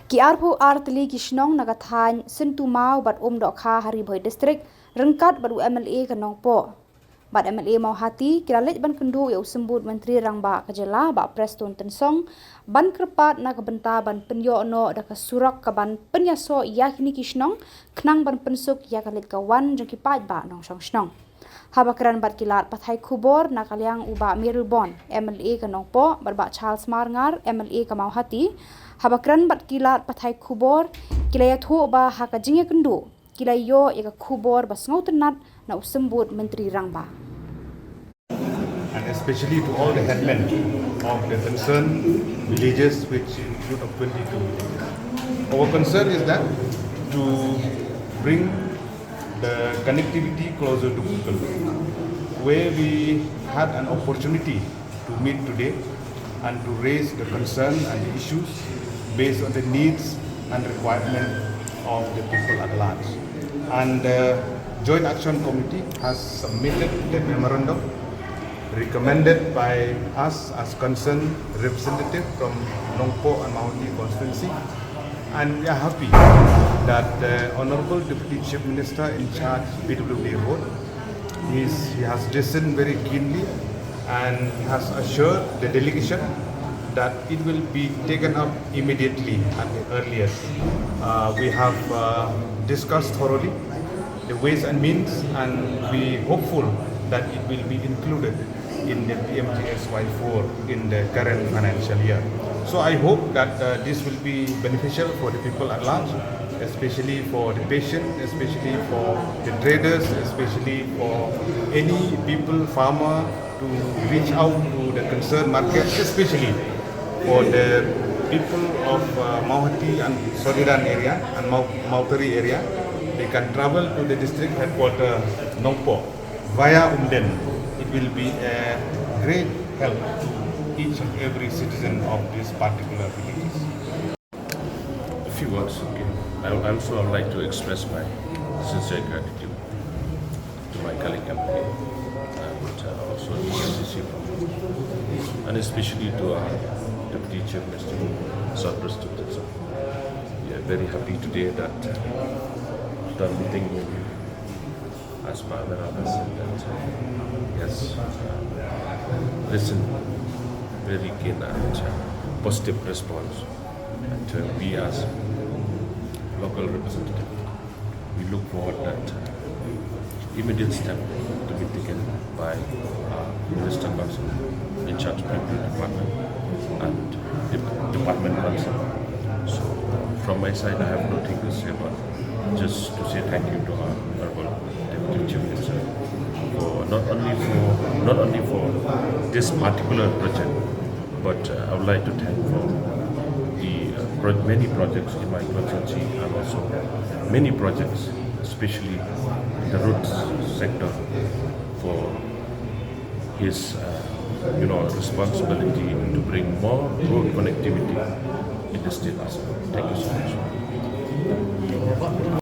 Ki arpu artli ki Shnong nagathan sentu mau bat dokha hari Bhoi district Ryngkat bat MLA kanong po. Bat MLA mau hati kiralit ban kendu ya sembut Menteri Rangba Khuborjylla ba Preston Tensong ban kerpat na kebenta ban penyo no da ka Surok ka ban penyaso ya kini ki Shnong knang ban pensuk ya kalit kawan jengki pat ba nong Shnong. Habakran bat kilat pathai Khubor na kalyang uba Mirubon MLA kanong po bat ba Charles Marngar MLA ka mau hati. Habakran bat kilat pathai Khubor kilaya thu ba hakajingya kendu kilayo ya Khubor bas ngau tenat na usembut Menteri Rangba. And especially to all the headmen of the concerned villages, which include of 22 villages. Our concern is that to bring the connectivity closer to people, where we had an opportunity to meet today and to raise the concern and the issues based on the needs and requirements of the people at large. And the Joint Action Committee has submitted the memorandum recommended by us as concerned representative from Nongpo and Mahoti constituency. And we are happy that the Honorable Deputy Chief Minister in charge PWD Road, he has listened very keenly and has assured the delegation that it will be taken up immediately at the earliest. We have discussed thoroughly the ways and means, and we hopeful that it will be included in the PMGSY4 in the current financial year. So I hope that this will be beneficial for the people at large, especially for the patient, especially for the traders, especially for any people, farmer, to reach out to the concerned market, especially for the people of Mahoti and Solidan area and Mautari area. They can travel to the district headquarters Nongpo via Umden. It will be a great help to each and every citizen of this particular village. A few words, okay. I also would like to express my sincere gratitude to my colleague MLA and also the MCC and especially to our Deputy Chief Minister, Sir Preston Tensong. We are very happy today that after meeting as per Meghalaya, yes, listen, very keen and positive response. And we as local representative, we look forward that immediate step to be taken by Minister Council in charge of the department and the department council. So from my side, I have nothing to say, but just to say thank you to our Honorable Deputy Chief Minister for not only for this particular project, but I would like to thank for the many projects in my constituency and also many projects, especially in the roads sector, for his responsibility to bring more road connectivity in the state. Thank you so much.